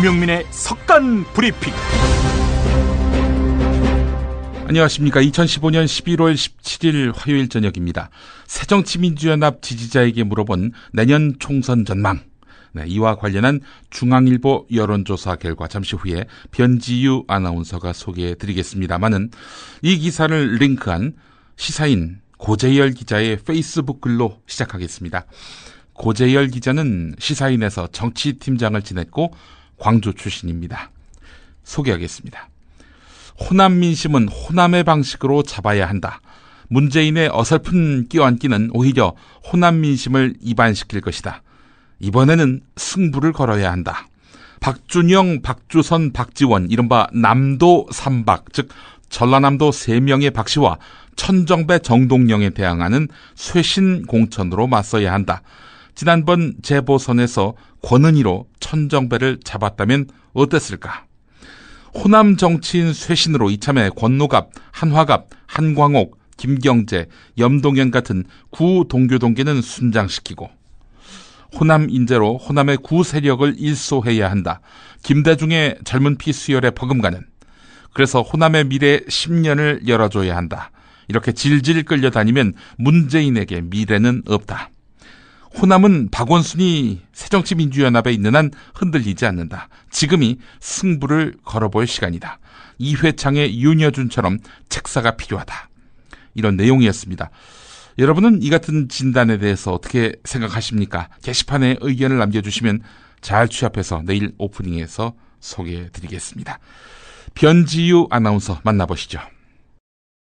김용민의 석간 브리핑. 안녕하십니까. 2015년 11월 17일 화요일 저녁입니다. 새정치민주연합 지지자에게 물어본 내년 총선 전망. 이와 관련한 중앙일보 여론조사 결과 잠시 후에 변지유 아나운서가 소개해드리겠습니다만은 이 기사를 링크한 시사인 고재열 기자의 페이스북 글로 시작하겠습니다. 고재열 기자는 시사인에서 정치팀장을 지냈고 광주 출신입니다. 소개하겠습니다. 호남 민심은 호남의 방식으로 잡아야 한다. 문재인의 어설픈 끼어앉기는 오히려 호남 민심을 이반시킬 것이다. 이번에는 승부를 걸어야 한다. 박준영, 박주선, 박지원, 이른바 남도 3박, 즉 전라남도 3명의 박씨와 천정배, 정동영에 대항하는 쇄신 공천으로 맞서야 한다. 지난번 재보선에서 권은희로 천정배를 잡았다면 어땠을까? 호남 정치인 쇄신으로 이참에 권노갑, 한화갑, 한광옥, 김경재, 염동현 같은 구 동교동계는 순장시키고 호남 인재로 호남의 구 세력을 일소해야 한다. 김대중의 젊은 피 수혈에 버금가는, 그래서 호남의 미래 10년을 열어줘야 한다. 이렇게 질질 끌려다니면 문재인에게 미래는 없다. 호남은 박원순이 새정치민주연합에 있는 한 흔들리지 않는다. 지금이 승부를 걸어볼 시간이다. 이회창의 윤여준처럼 책사가 필요하다. 이런 내용이었습니다. 여러분은 이 같은 진단에 대해서 어떻게 생각하십니까? 게시판에 의견을 남겨주시면 잘 취합해서 내일 오프닝에서 소개해드리겠습니다. 변지유 아나운서 만나보시죠.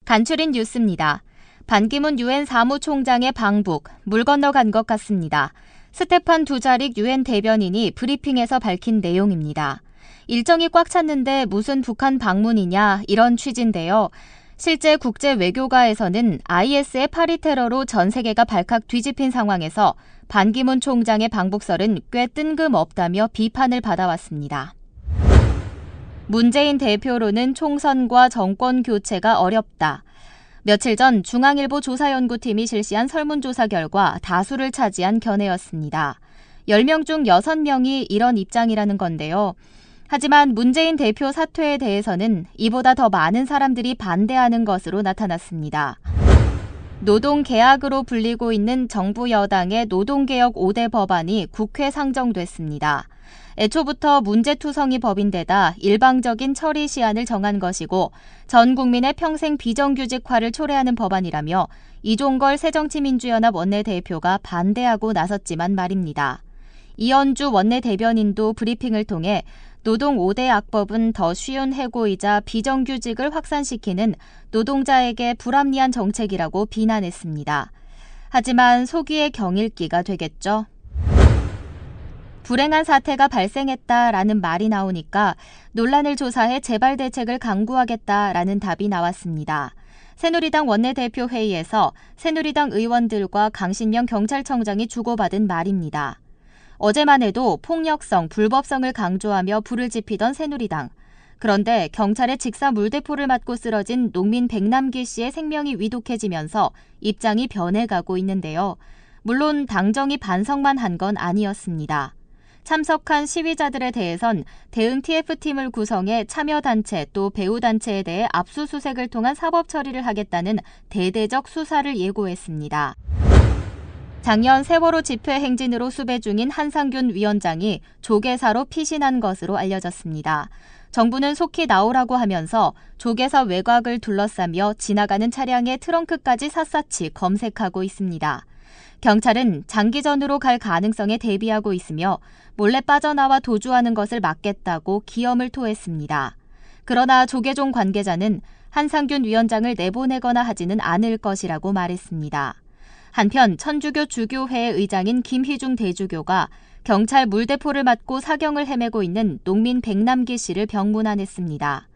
간추린 뉴스입니다. 반기문 유엔 사무총장의 방북, 물 건너간 것 같습니다. 스테판 두자릭 유엔 대변인이 브리핑에서 밝힌 내용입니다. 일정이 꽉 찼는데 무슨 북한 방문이냐, 이런 취지인데요. 실제 국제 외교가에서는 IS의 파리 테러로 전 세계가 발칵 뒤집힌 상황에서 반기문 총장의 방북설은 꽤 뜬금없다며 비판을 받아왔습니다. 문재인 대표로는 총선과 정권 교체가 어렵다. 며칠 전 중앙일보 조사연구팀이 실시한 설문조사 결과 다수를 차지한 견해였습니다. 10명 중 6명이 이런 입장이라는 건데요. 하지만 문재인 대표 사퇴에 대해서는 이보다 더 많은 사람들이 반대하는 것으로 나타났습니다. 노동개혁으로 불리고 있는 정부 여당의 노동개혁 5대 법안이 국회 상정됐습니다. 애초부터 문제투성이 법인데다 일방적인 처리 시한을 정한 것이고 전 국민의 평생 비정규직화를 초래하는 법안이라며 이종걸 새정치민주연합 원내대표가 반대하고 나섰지만 말입니다. 이현주 원내대변인도 브리핑을 통해 노동 5대 악법은 더 쉬운 해고이자 비정규직을 확산시키는 노동자에게 불합리한 정책이라고 비난했습니다. 하지만 소기의 경읽기가 되겠죠. 불행한 사태가 발생했다라는 말이 나오니까 논란을 조사해 재발 대책을 강구하겠다라는 답이 나왔습니다. 새누리당 원내대표 회의에서 새누리당 의원들과 강신명 경찰청장이 주고받은 말입니다. 어제만 해도 폭력성, 불법성을 강조하며 불을 지피던 새누리당. 그런데 경찰의 직사 물대포를 맞고 쓰러진 농민 백남기 씨의 생명이 위독해지면서 입장이 변해가고 있는데요. 물론 당정이 반성만 한 건 아니었습니다. 참석한 시위자들에 대해선 대응 TF팀을 구성해 참여단체 또 배우단체에 대해 압수수색을 통한 사법 처리를 하겠다는 대대적 수사를 예고했습니다. 작년 세월호 집회 행진으로 수배 중인 한상균 위원장이 조계사로 피신한 것으로 알려졌습니다. 정부는 속히 나오라고 하면서 조계사 외곽을 둘러싸며 지나가는 차량의 트렁크까지 샅샅이 검색하고 있습니다. 경찰은 장기전으로 갈 가능성에 대비하고 있으며 몰래 빠져나와 도주하는 것을 막겠다고 기염을 토했습니다. 그러나 조계종 관계자는 한상균 위원장을 내보내거나 하지는 않을 것이라고 말했습니다. 한편 천주교 주교회의 의장인 김희중 대주교가 경찰 물대포를 맞고 사경을 헤매고 있는 농민 백남기 씨를 병문안했습니다.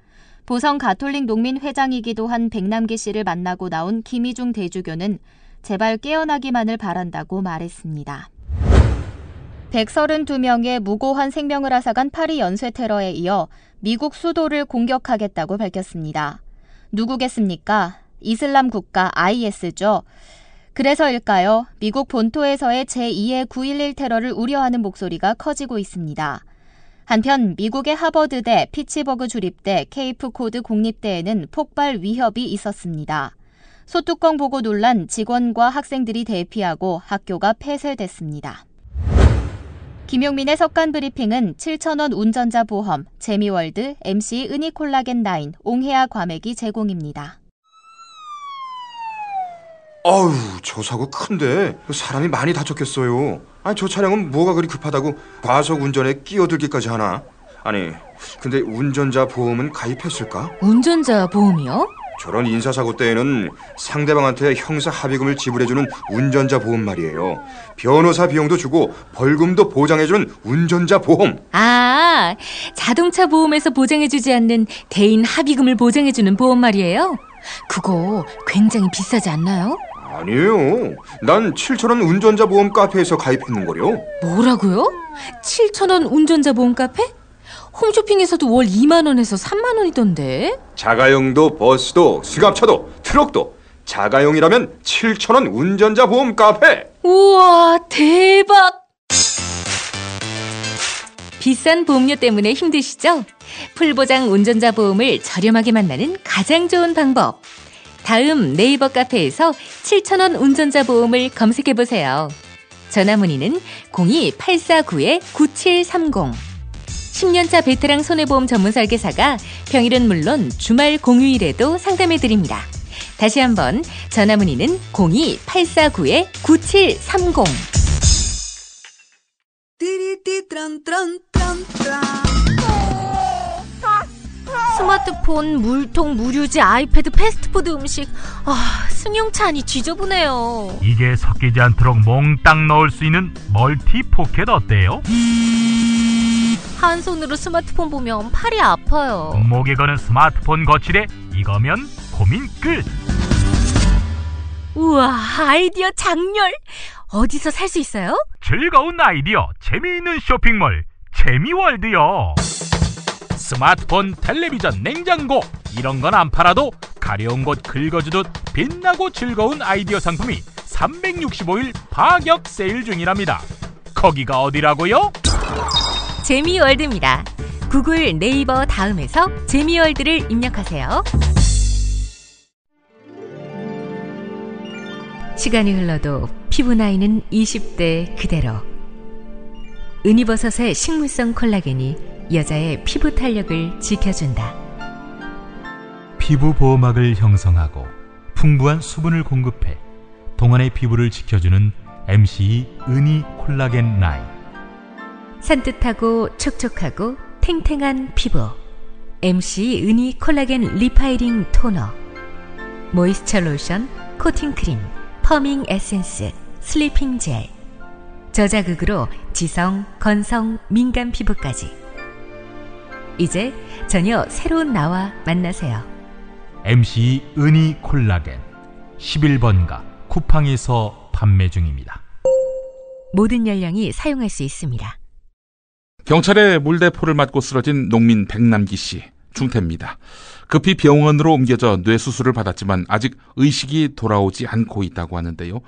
보성 가톨릭 농민 회장이기도 한 백남기 씨를 만나고 나온 김희중 대주교는 제발 깨어나기만을 바란다고 말했습니다. 132명의 무고한 생명을 앗아간 파리 연쇄 테러에 이어 미국 수도를 공격하겠다고 밝혔습니다. 누구겠습니까? 이슬람 국가 IS죠. 그래서일까요? 미국 본토에서의 제2의 9.11 테러를 우려하는 목소리가 커지고 있습니다. 한편 미국의 하버드대, 피츠버그 주립대, 케이프 코드 공립대에는 폭발 위협이 있었습니다. 소뚜껑 보고 놀란 직원과 학생들이 대피하고 학교가 폐쇄됐습니다. 김용민의 석간 브리핑은 7,000원 운전자 보험, 재미월드, MC 은이콜라겐9, 옹해아 과메기 제공입니다. 아유, 저 사고 큰데 사람이 많이 다쳤겠어요. 아니, 저 차량은 뭐가 그리 급하다고 과속 운전에 끼어들기까지 하나? 아니, 근데 운전자 보험은 가입했을까? 운전자 보험이요? 저런 인사사고 때에는 상대방한테 형사 합의금을 지불해주는 운전자 보험 말이에요. 변호사 비용도 주고 벌금도 보장해주는 운전자 보험. 아, 자동차 보험에서 보장해주지 않는 대인 합의금을 보장해주는 보험 말이에요? 그거 굉장히 비싸지 않나요? 아니에요. 난 7,000원 운전자 보험 카페에서 가입했는걸요. 뭐라고요? 7,000원 운전자 보험 카페? 홈쇼핑에서도 월 2만 원에서 3만 원이던데. 자가용도 버스도 승합차도 트럭도 자가용이라면 7,000원 운전자 보험 카페. 우와, 대박. 비싼 보험료 때문에 힘드시죠? 풀보장 운전자 보험을 저렴하게 만나는 가장 좋은 방법. 다음 네이버 카페에서 7,000원 운전자 보험을 검색해보세요. 전화 문의는 02-849-9730. 10년차 베테랑 손해보험 전문 설계사가 평일은 물론 주말 공휴일에도 상담해드립니다. 다시 한번 전화 문의는 02-849-9730. 스마트폰, 물통, 무료지, 아이패드, 패스트푸드 음식. 승용차 안이 지저분해요. 이게 섞이지 않도록 몽땅 넣을 수 있는 멀티 포켓 어때요? 한 손으로 스마트폰 보면 팔이 아파요. 목에 거는 스마트폰 거치대, 이거면 고민 끝. 우와, 아이디어 장렬. 어디서 살 수 있어요? 즐거운 아이디어, 재미있는 쇼핑몰 재미월드요. 스마트폰, 텔레비전, 냉장고 이런 건 안 팔아도 가려운 곳 긁어주듯 빛나고 즐거운 아이디어 상품이 365일 파격 세일 중이랍니다. 거기가 어디라고요? 재미월드입니다. 구글, 네이버 다음에서 재미월드를 입력하세요. 시간이 흘러도 피부 나이는 20대 그대로. 은이버섯의 식물성 콜라겐이 여자의 피부 탄력을 지켜준다. 피부 보호막을 형성하고 풍부한 수분을 공급해 동안의 피부를 지켜주는 MC 은이 콜라겐 9. 산뜻하고 촉촉하고 탱탱한 피부. MC 은이 콜라겐 리파이링 토너. 모이스처 로션, 코팅 크림, 펌밍 에센스, 슬리핑 젤. 저자극으로 지성, 건성, 민감 피부까지. 이제 전혀 새로운 나와 만나세요. MC 은이 콜라겐 11번가 쿠팡에서 판매 중입니다. 모든 연령이 사용할 수 있습니다. 경찰의 물대포를 맞고 쓰러진 농민 백남기 씨, 중태입니다. 급히 병원으로 옮겨져 뇌수술을 받았지만 아직 의식이 돌아오지 않고 있다고 하는데요.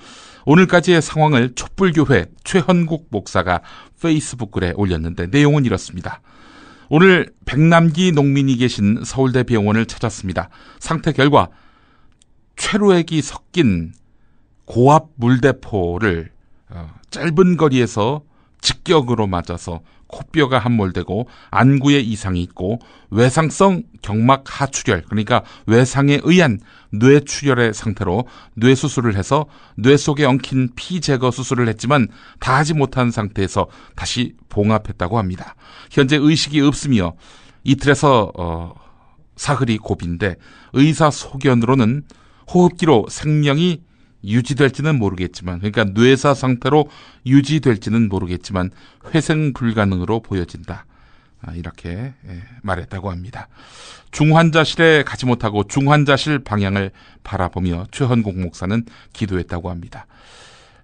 오늘까지의 상황을 촛불교회 최헌국 목사가 페이스북 글에 올렸는데 내용은 이렇습니다. 오늘 백남기 농민이 계신 서울대 병원을 찾았습니다. 상태 결과 최루액이 섞인 고압 물대포를 짧은 거리에서 직격으로 맞아서 코뼈가 함몰되고 안구에 이상이 있고 외상성 경막 하출혈, 그러니까 외상에 의한 뇌출혈의 상태로 뇌수술을 해서 뇌 속에 엉킨 피 제거 수술을 했지만 다 하지 못한 상태에서 다시 봉합했다고 합니다. 현재 의식이 없으며 이틀에서 사흘이 고비인데 의사 소견으로는 호흡기로 생명이 유지될지는 모르겠지만, 그러니까 뇌사 상태로 유지될지는 모르겠지만 회생 불가능으로 보여진다. 이렇게 말했다고 합니다. 중환자실에 가지 못하고 중환자실 방향을 바라보며 최헌국 목사는 기도했다고 합니다.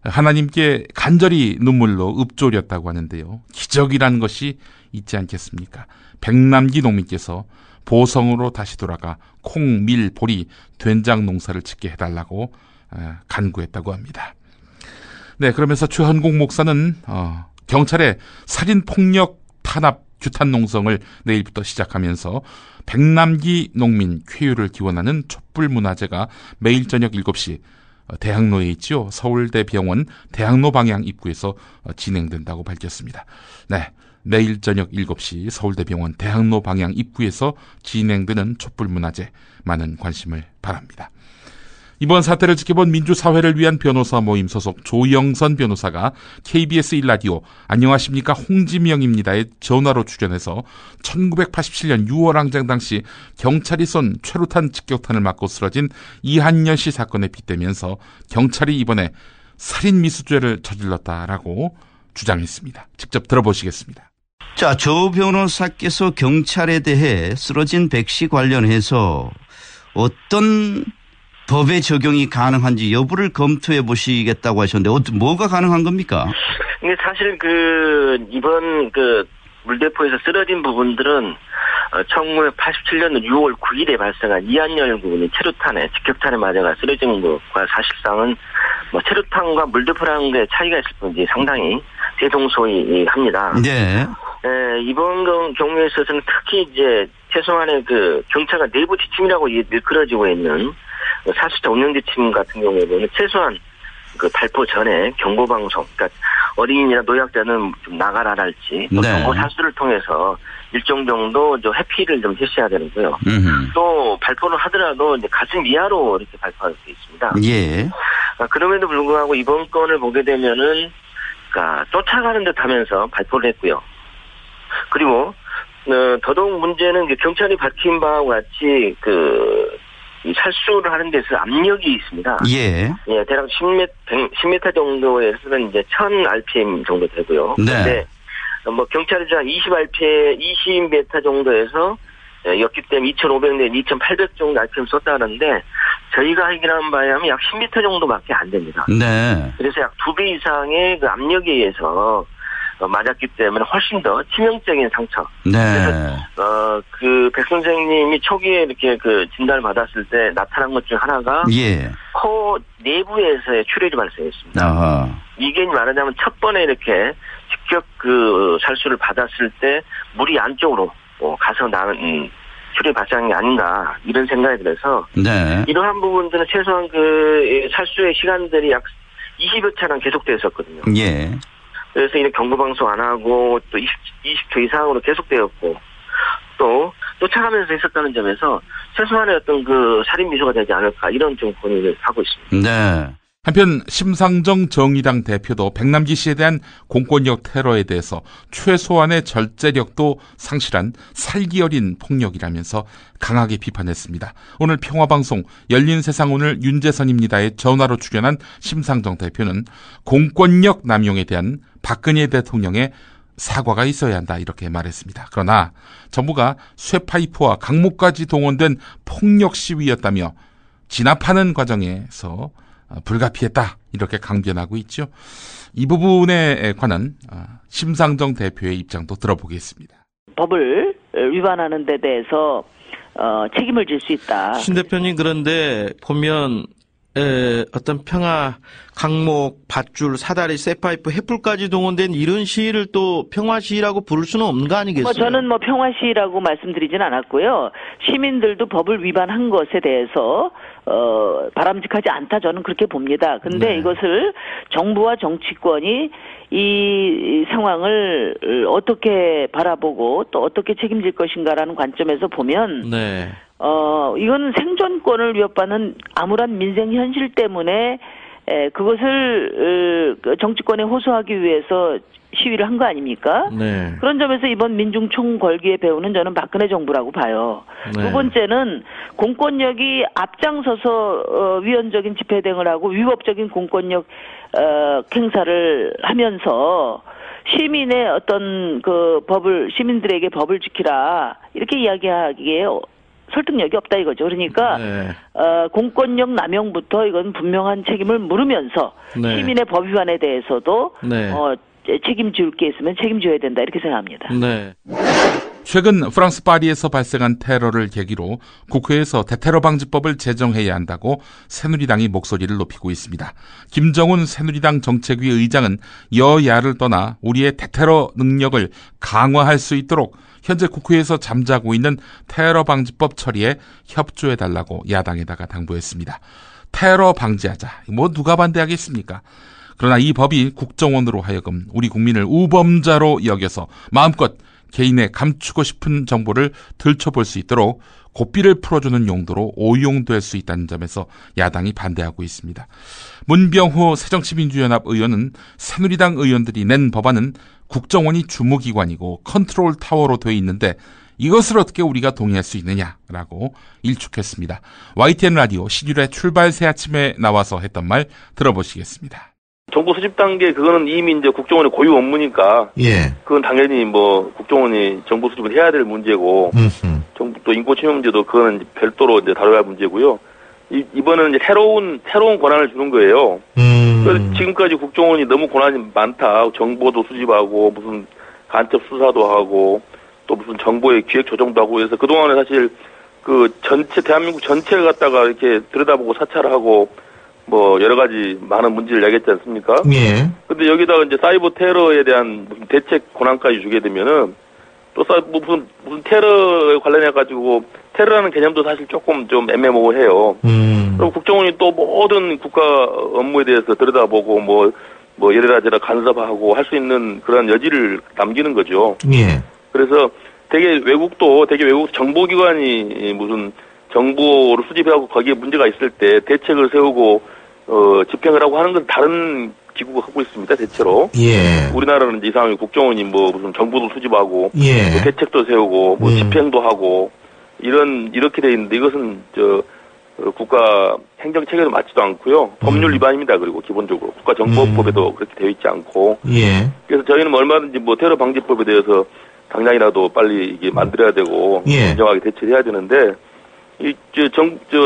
하나님께 간절히 눈물로 읊조렸다고 하는데요. 기적이라는 것이 있지 않겠습니까? 백남기 농민께서 보성으로 다시 돌아가 콩, 밀, 보리, 된장 농사를 짓게 해달라고 간구했다고 합니다. 네, 그러면서 최헌국 목사는 경찰의 살인폭력 탄압 규탄 농성을 내일부터 시작하면서 백남기 농민 쾌유를 기원하는 촛불문화제가 매일 저녁 7시 대학로에 있죠. 서울대병원 대학로 방향 입구에서 진행된다고 밝혔습니다. 네, 매일 저녁 7시 서울대병원 대학로 방향 입구에서 진행되는 촛불문화제 많은 관심을 바랍니다. 이번 사태를 지켜본 민주사회를 위한 변호사 모임 소속 조영선 변호사가 KBS 1라디오 안녕하십니까 홍지명입니다에 전화로 출연해서 1987년 6월 항쟁 당시 경찰이 쏜 최루탄 직격탄을 맞고 쓰러진 이한열 씨 사건에 빗대면서 경찰이 이번에 살인미수죄를 저질렀다라고 주장했습니다. 직접 들어보시겠습니다. 자, 조 변호사께서 경찰에 대해 쓰러진 백 씨 관련해서 어떤 법의 적용이 가능한지 여부를 검토해 보시겠다고 하셨는데 뭐가 가능한 겁니까? 근데 사실 이번 물대포에서 쓰러진 부분들은 1987년 6월 9일에 발생한 이한열 군이 체류탄에 직격탄에 맞아가 쓰러진 것과 사실상은 체류탄과 물대포라는 게 차이가 있을 뿐이지 상당히 대동소이합니다. 네. 이번 경우에 있어서는 특히 이제 최소한의 경찰과 내부 지침이라고 일컬어지고 있는 사수자 운영지침 같은 경우에 보면 최소한 발포 전에 경고방송, 그러니까 어린이나 노약자는 좀 나가라랄지, 또 경고 사수를 통해서 일정 정도 회피를 좀 해셔야 되는고요. 또 발포를 하더라도 이제 가슴 이하로 이렇게 발포할 수 있습니다. 예. 그럼에도 불구하고 이번 건을 보게 되면은, 쫓아가는 듯 하면서 발포를 했고요. 그리고, 더더욱 문제는 경찰이 밝힌 바와 같이 이 살수를 하는 데서 압력이 있습니다. 예. 예, 대략 10m 정도에서는 이제 1000rpm 정도 되고요. 네. 근데 경찰이 한 20m 정도에서 였기 때문에 2,500 내지 2,800 정도 rpm 쏟다는데 저희가 확인한 바에 하면 약 10m 정도밖에 안 됩니다. 네. 그래서 약 2배 이상의 압력에 의해서 맞았기 때문에 훨씬 더 치명적인 상처. 네. 그래서 백 선생님이 초기에 이렇게 진단을 받았을 때 나타난 것 중 하나가 코 내부에서의 출혈이 발생했습니다. 아하. 이게 말하자면 첫 번에 이렇게 직접 살수를 받았을 때 물이 안쪽으로 가서 나는 출혈이 발생한 게 아닌가 이런 생각이 들어서 이러한 부분들은 최소한 살수의 시간들이 약 20여 차는 계속되었었거든요. 예. 그래서 이런 경고방송 안 하고 또 20초 이상으로 계속되었고 또 쫓아가면서 했었다는 점에서 최소한의 어떤 살인 미수가 되지 않을까 이런 좀 고민을 하고 있습니다. 네. 한편 심상정 정의당 대표도 백남기 씨에 대한 공권력 테러에 대해서 최소한의 절제력도 상실한 살기 어린 폭력이라면서 강하게 비판했습니다. 오늘 평화방송 열린세상 오늘 윤재선입니다에 전화로 출연한 심상정 대표는 공권력 남용에 대한 박근혜 대통령의 사과가 있어야 한다 이렇게 말했습니다. 그러나 정부가 쇠파이프와 강목까지 동원된 폭력 시위였다며 진압하는 과정에서 불가피했다 이렇게 강변하고 있죠. 이 부분에 관한 심상정 대표의 입장도 들어보겠습니다. 법을 위반하는 데 대해서 책임을 질 수 있다. 신 대표님, 그런데 보면 어떤 평화, 강목, 밧줄, 사다리, 쇠파이프, 횃불까지 동원된 이런 시위를 또 평화 시위라고 부를 수는 없는 거 아니겠어요? 저는 평화 시위라고 말씀드리진 않았고요. 시민들도 법을 위반한 것에 대해서 바람직하지 않다 저는 그렇게 봅니다. 근데 이것을 정부와 정치권이 이 상황을 어떻게 바라보고 또 어떻게 책임질 것인가라는 관점에서 보면 이건 생존권을 위협하는 암울한 민생 현실 때문에 그것을 정치권에 호소하기 위해서 시위를 한 거 아닙니까? 그런 점에서 이번 민중 총궐기의 배후는 저는 박근혜 정부라고 봐요. 두 번째는 공권력이 앞장서서 위헌적인 집회 등을 하고 위법적인 공권력 행사를 하면서 시민의 어떤 시민들에게 법을 지키라 이렇게 이야기하기에 설득력이 없다 이거죠. 그러니까 공권력 남용부터 이건 분명한 책임을 물으면서 시민의 법 위반에 대해서도 책임질 게 있으면 책임져야 된다 이렇게 생각합니다. 최근 프랑스 파리에서 발생한 테러를 계기로 국회에서 대테러 방지법을 제정해야 한다고 새누리당이 목소리를 높이고 있습니다. 김정은 새누리당 정책위 의장은 여야를 떠나 우리의 대테러 능력을 강화할 수 있도록 현재 국회에서 잠자고 있는 테러 방지법 처리에 협조해달라고 야당에다가 당부했습니다. 테러 방지하자. 누가 반대하겠습니까? 그러나 이 법이 국정원으로 하여금 우리 국민을 우범자로 여겨서 마음껏 개인의 감추고 싶은 정보를 들춰볼 수 있도록 고삐를 풀어주는 용도로 오용될 수 있다는 점에서 야당이 반대하고 있습니다. 문병호 새정치민주연합 의원은 새누리당 의원들이 낸 법안은 국정원이 주무기관이고 컨트롤 타워로 되어 있는데 이것을 어떻게 우리가 동의할 수 있느냐라고 일축했습니다. YTN 라디오 신율의 출발 새 아침에 나와서 했던 말 들어보시겠습니다. 정보 수집 단계 그거는 이미 이제 국정원의 고유 업무니까 그건 당연히 국정원이 정보 수집을 해야 될 문제고 정부 또 인권 침해 문제도 그거는 이제 별도로 이제 다뤄야 할 문제고요. 이번에는 이제 새로운 권한을 주는 거예요. 그래서 지금까지 국정원이 너무 권한이 많다. 정보도 수집하고 무슨 간첩 수사도 하고 또 무슨 정보의 기획 조정도 하고 해서 그동안에 사실 그 전체 대한민국 전체를 갖다가 이렇게 들여다보고 사찰을 하고 여러 가지 많은 문제를 야기했지 않습니까? 예. 근데 여기다가 이제 사이버 테러에 대한 무슨 대책 권한까지 주게 되면은 또 무슨 테러에 관련해가지고 테러라는 개념도 사실 조금 좀 애매모호해요. 그리고 국정원이 또 모든 국가 업무에 대해서 들여다보고 이래라 간섭하고 할 수 있는 그런 여지를 남기는 거죠. 예. 그래서 되게 외국 정보기관이 무슨 정보를 수집하고 거기에 문제가 있을 때 대책을 세우고 집행을 하고 하는 건 다른 기구가 하고 있습니다. 대체로. 예. 우리나라는 이제 이상하게 국정원이 무슨 정보도 수집하고 대책도 세우고 집행도 하고 이렇게 돼 있는데 이것은 국가 행정 체계도 맞지도 않고요. 법률 위반입니다. 그리고 기본적으로 국가정보법에도 그렇게 되어 있지 않고. 예. 그래서 저희는 얼마든지 테러 방지법에 대해서 당장이라도 빨리 이게 만들어야 되고 진정하게 대처해야 되는데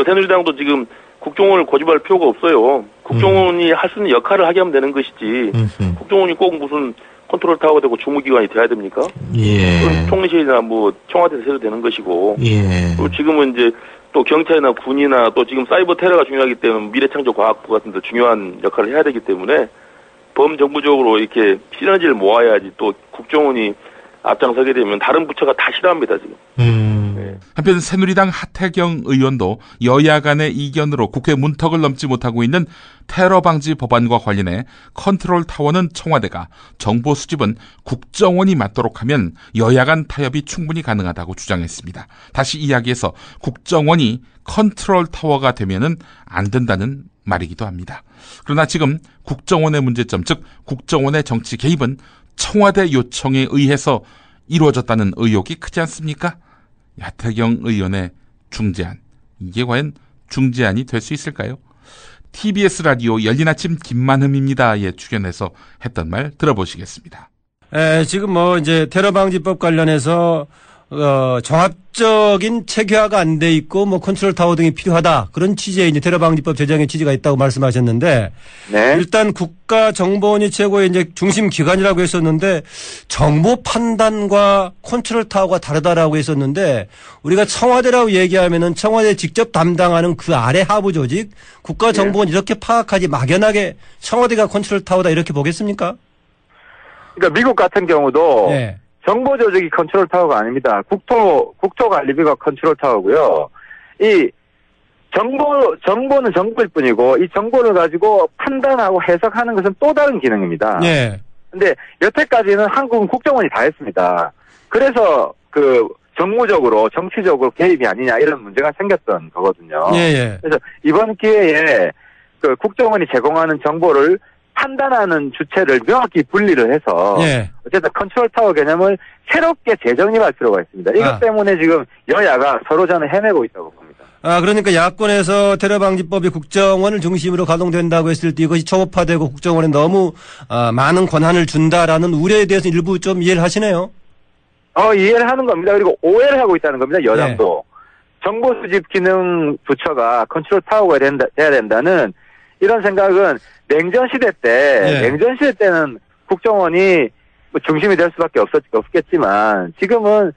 새누리당도 지금 국정원을 고집할 필요가 없어요. 국정원이 할 수 있는 역할을 하게 하면 되는 것이지. 국정원이 꼭 무슨 컨트롤 타워가 되고 주무기관이 돼야 됩니까? 예. 총리실이나 청와대에서 해도 되는 것이고. 예. 그리고 지금은 이제 또 경찰이나 군이나 또 지금 사이버 테러가 중요하기 때문에 미래창조과학부 같은 데 중요한 역할을 해야 되기 때문에 범정부적으로 이렇게 시너지를 모아야지 또 국정원이 앞장서게 되면 다른 부처가 다 싫어합니다, 지금. 한편 새누리당 하태경 의원도 여야 간의 이견으로 국회 문턱을 넘지 못하고 있는 테러 방지 법안과 관련해 컨트롤 타워는 청와대가, 정보 수집은 국정원이 맡도록 하면 여야 간 타협이 충분히 가능하다고 주장했습니다. 다시 이야기해서 국정원이 컨트롤 타워가 되면은 안 된다는 말이기도 합니다. 그러나 지금 국정원의 문제점, 즉 국정원의 정치 개입은 청와대 요청에 의해서 이루어졌다는 의혹이 크지 않습니까? 하태경 의원의 중재안, 이게 과연 중재안이 될 수 있을까요? TBS 라디오 열린 아침 김만흠입니다에 출연해서 했던 말 들어보시겠습니다. 지금 이제 테러 방지법 관련해서 종합적인 체계화가 안 돼 있고 컨트롤 타워 등이 필요하다. 그런 취지의 이제 테러 방지법 제정의 취지가 있다고 말씀하셨는데 일단 국가정보원이 최고의 이제 중심 기관이라고 했었는데 정보 판단과 컨트롤 타워가 다르다라고 했었는데 우리가 청와대라고 얘기하면은 청와대 직접 담당하는 그 아래 하부 조직 국가정보원 이렇게 파악하지 막연하게 청와대가 컨트롤 타워다 이렇게 보겠습니까? 그러니까 미국 같은 경우도 정보 조직이 컨트롤 타워가 아닙니다. 국토관리비가 컨트롤 타워고요. 이 정보는 정보일 뿐이고 이 정보를 가지고 판단하고 해석하는 것은 또 다른 기능입니다. 근데 여태까지는 한국은 국정원이 다 했습니다. 그래서 정무적으로 정치적으로 개입이 아니냐 이런 문제가 생겼던 거거든요. 그래서 이번 기회에 국정원이 제공하는 정보를 판단하는 주체를 명확히 분리를 해서 어쨌든 컨트롤 타워 개념을 새롭게 재정립할 필요가 있습니다. 이것 때문에 지금 여야가 서로 저는 헤매고 있다고 봅니다. 그러니까 야권에서 테러 방지법이 국정원을 중심으로 가동된다고 했을 때 이것이 초법화되고 국정원에 너무 많은 권한을 준다라는 우려에 대해서 일부 좀 이해를 하시네요. 이해를 하는 겁니다. 그리고 오해를 하고 있다는 겁니다. 여당도. 정보 수집 기능 부처가 컨트롤 타워가 돼야 된다는 이런 생각은 냉전 시대 때는 국정원이 중심이 될 수밖에 없겠지만 지금은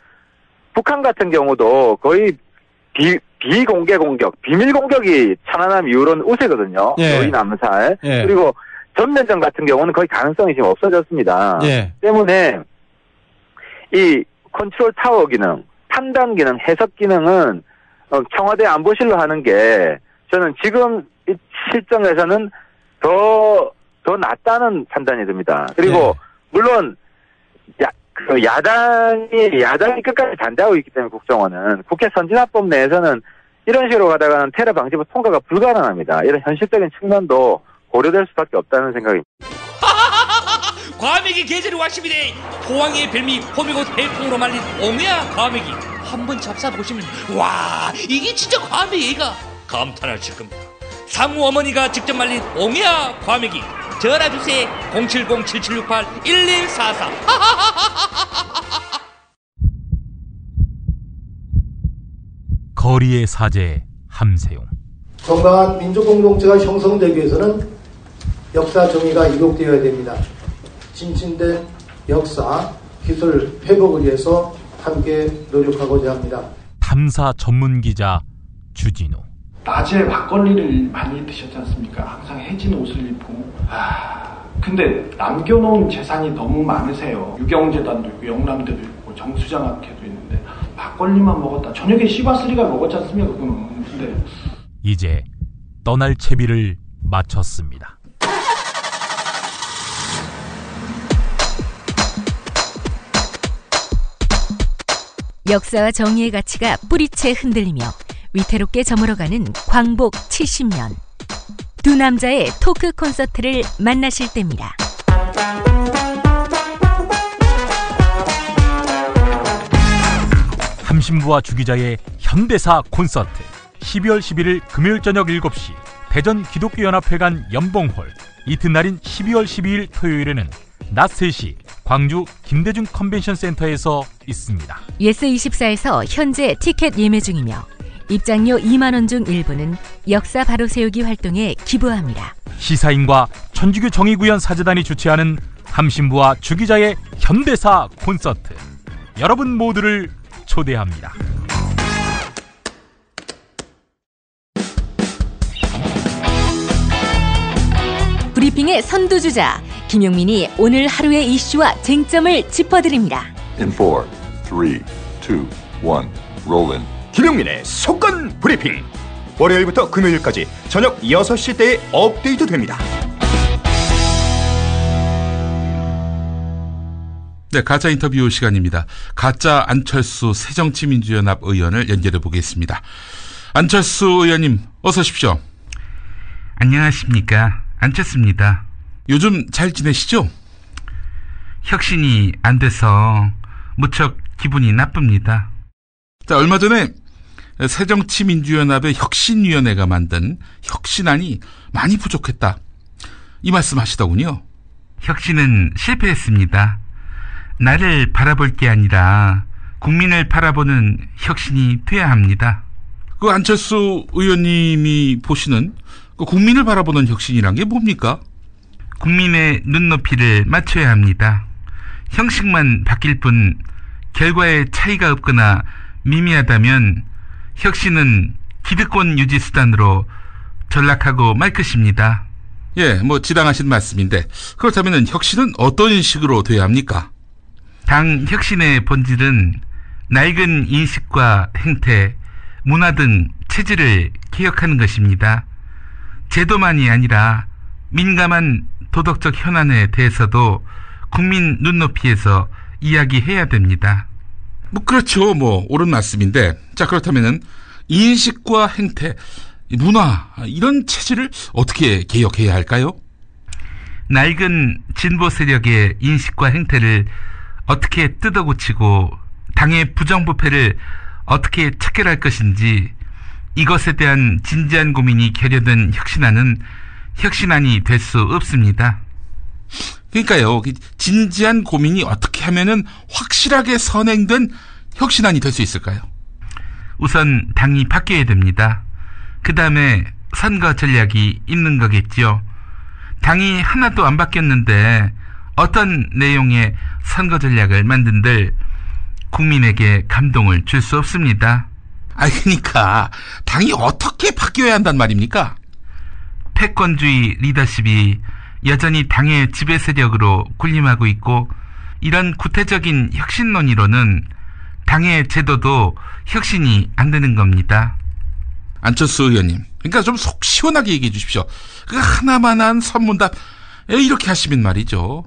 북한 같은 경우도 거의 비공개 공격, 비밀 공격이 천안함 이후로는 우세거든요. 요인 암살. 그리고 전면전 같은 경우는 거의 가능성이 지금 없어졌습니다. 때문에 이 컨트롤 타워 기능, 판단 기능, 해석 기능은 청와대 안보실로 하는 게 저는 지금 이 실정에서는 더 낫다는 판단이 듭니다. 그리고 물론 야당이 끝까지 반대하고 있기 때문에 국정원은 국회 선진화법 내에서는 이런 식으로 가다가는 테러 방지법 통과가 불가능합니다. 이런 현실적인 측면도 고려될 수밖에 없다는 생각입니다. 과메기 계절이 왔습니다. 포항의 별미 호미곶 해풍으로 말린 옹야 과메기 한번 잡숴보시면 와 이게 진짜 과메기가 감탄하실 겁니다. 사무 어머니가 직접 말린 옹야 과메기 전화주세요. 070-7768-1144 거리의 사제 함세용. 건강한 민주공동체가 형성되기 위해서는 역사 정의가 이룩되어야 됩니다. 진진된 역사, 기술 회복을 위해서 함께 노력하고자 합니다. 탐사 전문기자 주진우. 낮에 막걸리를 많이 드셨지 않습니까? 항상 해진 옷을 입고. 근데 남겨놓은 재산이 너무 많으세요. 유경재단도 있고 영남대도 있고 정수장학회도 있는데 막걸리만 먹었다. 저녁에 시바스리가 먹었지 않습니까? 그거는. 근데 이제 떠날 채비를 마쳤습니다. 역사와 정의의 가치가 뿌리채 흔들리며 위태롭게 저물어가는 광복 70년. 두 남자의 토크 콘서트를 만나실 때입니다. 함신부와 주기자의 현대사 콘서트 12월 11일 금요일 저녁 7시 대전 기독교연합회관 연봉홀, 이튿날인 12월 12일 토요일에는 낮 3시 광주 김대중 컨벤션센터에서 있습니다. 예스24에서 현재 티켓 예매 중이며 입장료 2만 원 중 일부는 역사 바로 세우기 활동에 기부합니다. 시사인과 천주교 정의구현 사재단이 주최하는 함신부와 주기자의 현대사 콘서트, 여러분 모두를 초대합니다. 브리핑의 선두주자 김용민이 오늘 하루의 이슈와 쟁점을 짚어드립니다. In 4, 3, 2, 1, roll in. 김용민의 속건 브리핑. 월요일부터 금요일까지 저녁 6시 때에 업데이트 됩니다. 네, 가짜 인터뷰 시간입니다. 가짜 안철수 새정치민주연합 의원을 연결해 보겠습니다. 안철수 의원님, 어서 오십시오. 안녕하십니까. 안철수입니다. 요즘 잘 지내시죠? 혁신이 안 돼서 무척 기분이 나쁩니다. 자, 얼마 전에 새정치민주연합의 혁신위원회가 만든 혁신안이 많이 부족했다, 이 말씀 하시더군요. 혁신은 실패했습니다. 나를 바라볼 게 아니라 국민을 바라보는 혁신이 돼야 합니다. 그 안철수 의원님이 보시는 그 국민을 바라보는 혁신이란 게 뭡니까? 국민의 눈높이를 맞춰야 합니다. 형식만 바뀔 뿐 결과에 차이가 없거나 미미하다면 혁신은 기득권 유지 수단으로 전락하고 말 것입니다. 예, 지당하신 말씀인데, 그렇다면 혁신은 어떤 식으로 돼야 합니까? 당 혁신의 본질은 낡은 인식과 행태, 문화 등 체질을 개혁하는 것입니다. 제도만이 아니라 민감한 도덕적 현안에 대해서도 국민 눈높이에서 이야기해야 됩니다. 그렇죠. 옳은 말씀인데, 자, 그렇다면은 인식과 행태, 문화, 이런 체질을 어떻게 개혁해야 할까요? 낡은 진보 세력의 인식과 행태를 어떻게 뜯어고치고 당의 부정부패를 어떻게 척결할 것인지, 이것에 대한 진지한 고민이 결여된 혁신안은 혁신안이 될 수 없습니다. 그러니까요, 진지한 고민이 어떻게 하면은 확실하게 선행된 혁신안이 될 수 있을까요? 우선 당이 바뀌어야 됩니다. 그 다음에 선거 전략이 있는 거겠죠. 당이 하나도 안 바뀌었는데 어떤 내용의 선거 전략을 만든들 국민에게 감동을 줄 수 없습니다. 그러니까 당이 어떻게 바뀌어야 한단 말입니까? 패권주의 리더십이 여전히 당의 지배 세력으로 군림하고 있고, 이런 구태적인 혁신 논의로는 당의 제도도 혁신이 안 되는 겁니다. 안철수 의원님, 그러니까 좀 속 시원하게 얘기해 주십시오. 그 하나만한 선문답 이렇게 하시면 말이죠,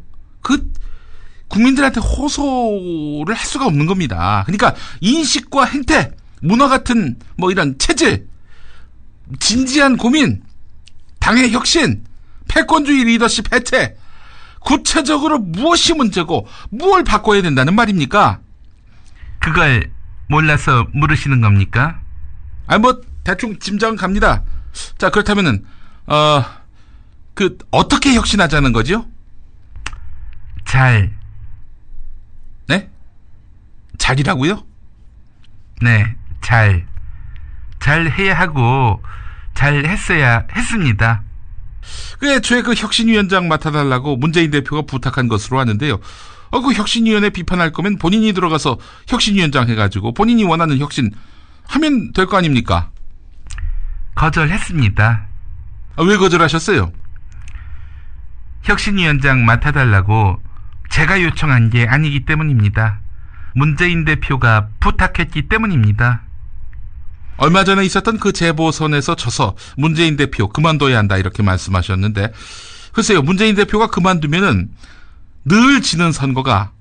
국민들한테 호소를 할 수가 없는 겁니다. 그러니까 인식과 행태, 문화 같은 이런 체질, 진지한 고민, 당의 혁신, 패권주의 리더십 해체, 구체적으로 무엇이 문제고 무엇을 바꿔야 된다는 말입니까? 그걸 몰라서 물으시는 겁니까? 대충 짐작은 갑니다. 자, 그렇다면은 어떻게 혁신하자는 거죠? 네? 잘이라고요? 네, 잘 해야 하고 잘 했어야 했습니다. 애초에 혁신위원장 맡아달라고 문재인 대표가 부탁한 것으로 아는데요. 혁신위원회 비판할 거면 본인이 들어가서 혁신위원장 해가지고 본인이 원하는 혁신 하면 될 거 아닙니까? 거절했습니다. 왜 거절하셨어요? 혁신위원장 맡아달라고 제가 요청한 게 아니기 때문입니다. 문재인 대표가 부탁했기 때문입니다. 얼마 전에 있었던 그 재보선에서 져서 문재인 대표 그만둬야 한다 이렇게 말씀하셨는데, 글쎄요, 문재인 대표가 그만두면은 늘 지는 선거가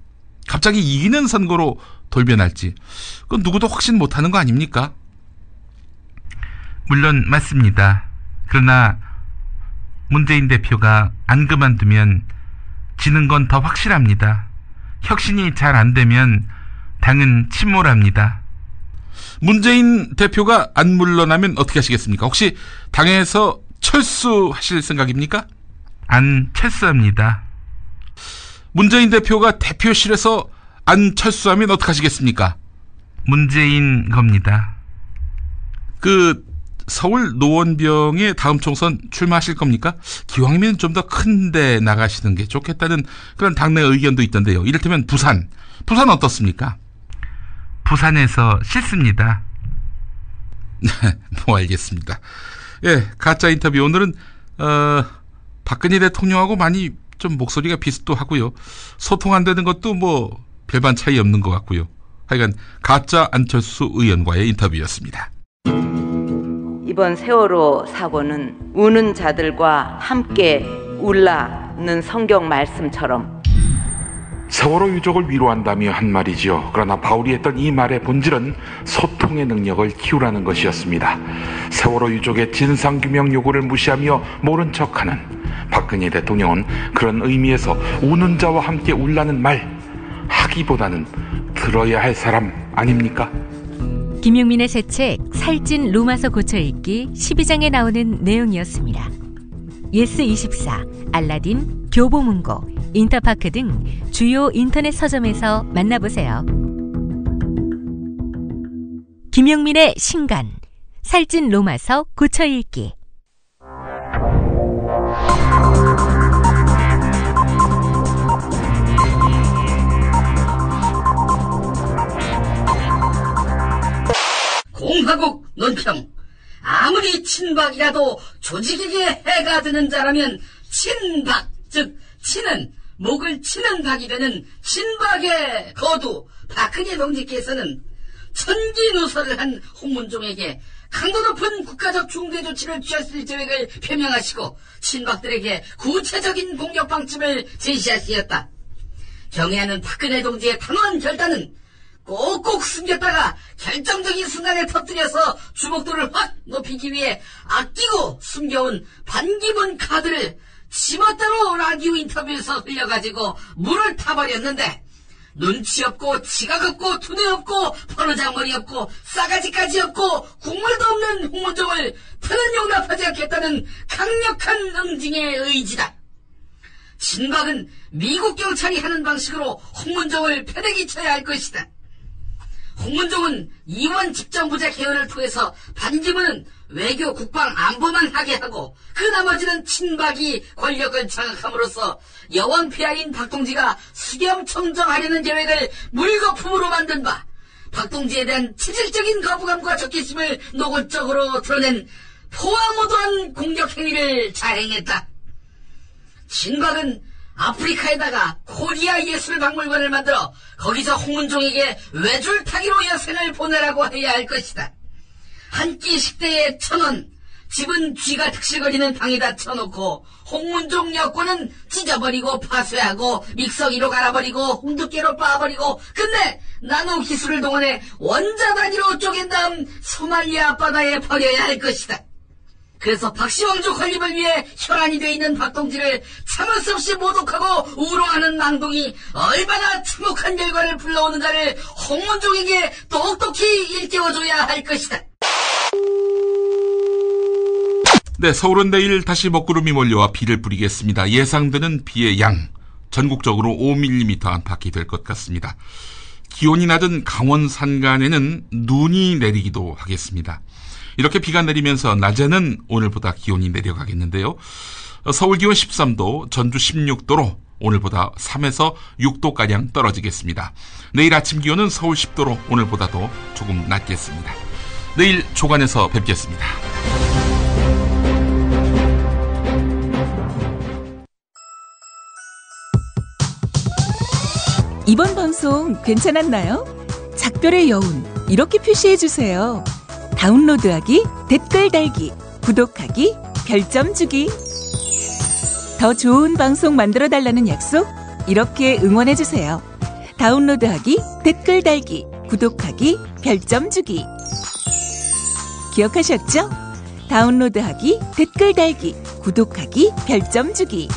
갑자기 이기는 선거로 돌변할지, 그건 누구도 확신 못하는 거 아닙니까? 물론 맞습니다. 그러나 문재인 대표가 안 그만두면 지는 건 더 확실합니다. 혁신이 잘 안 되면 당은 침몰합니다. 문재인 대표가 안 물러나면 어떻게 하시겠습니까? 혹시 당에서 철수하실 생각입니까? 안 철수합니다. 문재인 대표가 대표실에서 안 철수하면 어떻게 하시겠습니까? 문재인 겁니다. 서울 노원병에 다음 총선 출마하실 겁니까? 기왕이면 좀 더 큰 데 나가시는 게 좋겠다는 그런 당내 의견도 있던데요. 이를테면 부산 어떻습니까? 부산에서 싫습니다. 알겠습니다. 예, 가짜 인터뷰. 오늘은 박근혜 대통령하고 많이 좀 목소리가 비슷도 하고요. 소통 안 되는 것도 별반 차이 없는 것 같고요. 하여간 가짜 안철수 의원과의 인터뷰였습니다. 이번 세월호 사고는 우는 자들과 함께 울라는 성경 말씀처럼 세월호 유족을 위로한다며 한 말이지요. 그러나 바울이 했던 이 말의 본질은 소통의 능력을 키우라는 것이었습니다. 세월호 유족의 진상규명 요구를 무시하며 모른 척하는 박근혜 대통령은 그런 의미에서 우는 자와 함께 울라는 말 하기보다는 들어야 할 사람 아닙니까? 김용민의 새 책 살찐 로마서 고쳐읽기 12장에 나오는 내용이었습니다. 예스24, 알라딘, 교보문고, 인터파크 등 주요 인터넷 서점에서 만나보세요. 김용민의 신간 살찐 로마서 고쳐읽기. 공화국 논평. 아무리 친박이라도 조직에게 해가 되는 자라면 친박, 즉 친은 목을 치는 박이 되는 친박의 거두 박근혜 동지께서는 천기누설을 한 홍문종에게 강도 높은 국가적 중대 조치를 취했을 계획을 표명하시고 친박들에게 구체적인 공격 방침을 제시하시었다. 경애하는 박근혜 동지의 단호한 결단은 꼭꼭 숨겼다가 결정적인 순간에 터뜨려서 주목도를 확 높이기 위해 아끼고 숨겨온 반기문 카드를 지멋대로 라디오 인터뷰에서 흘려가지고 물을 타버렸는데, 눈치 없고 지각 없고 두뇌 없고 번호장머리 없고 싸가지까지 없고 국물도 없는 홍문종을 더는 용납하지 않겠다는 강력한 응징의 의지다. 친박은 미국 경찰이 하는 방식으로 홍문종을 패대기 쳐야 할 것이다. 홍문종은 이원 집정부제 개헌을 통해서 반기문은 외교, 국방, 안보만 하게 하고 그 나머지는 친박이 권력을 장악함으로써 여왕 폐하인 박동지가 수렴청정하려는 계획을 물거품으로 만든 바 박동지에 대한 체질적인 거부감과 적개심을 노골적으로 드러낸 포화무도한 공격 행위를 자행했다. 친박은 아프리카에다가 코리아 예술박물관을 만들어 거기서 홍문종에게 외줄타기로 여생을 보내라고 해야 할 것이다. 한 끼 식대에 1,000원, 집은 쥐가 득실거리는 방에다 쳐놓고 홍문종 여권은 찢어버리고 파쇄하고 믹서기로 갈아버리고 홍두깨로 빻아버리고 끝내 나노 기술을 동원해 원자 단위로 쪼갠 다음 소말리아 앞바다에 버려야 할 것이다. 그래서 박시왕조 건립을 위해 혈안이 돼 있는 박동지를 참을 수 없이 모독하고 우롱하는 낭동이 얼마나 참혹한 결과를 불러오는가를 홍문종에게 똑똑히 일깨워줘야 할 것이다. 네, 서울은 내일 다시 먹구름이 몰려와 비를 뿌리겠습니다. 예상되는 비의 양, 전국적으로 5mm 안팎이 될 것 같습니다. 기온이 낮은 강원 산간에는 눈이 내리기도 하겠습니다. 이렇게 비가 내리면서 낮에는 오늘보다 기온이 내려가겠는데요. 서울 기온 13도, 전주 16도로 오늘보다 3에서 6도가량 떨어지겠습니다. 내일 아침 기온은 서울 10도로 오늘보다도 조금 낮겠습니다. 내일 조간에서 뵙겠습니다. 이번 방송 괜찮았나요? 작별의 여운 이렇게 표시해주세요. 다운로드하기, 댓글 달기, 구독하기, 별점 주기. 더 좋은 방송 만들어달라는 약속 이렇게 응원해주세요. 다운로드하기, 댓글 달기, 구독하기, 별점 주기. 기억하셨죠? 다운로드하기, 댓글 달기, 구독하기, 별점 주기.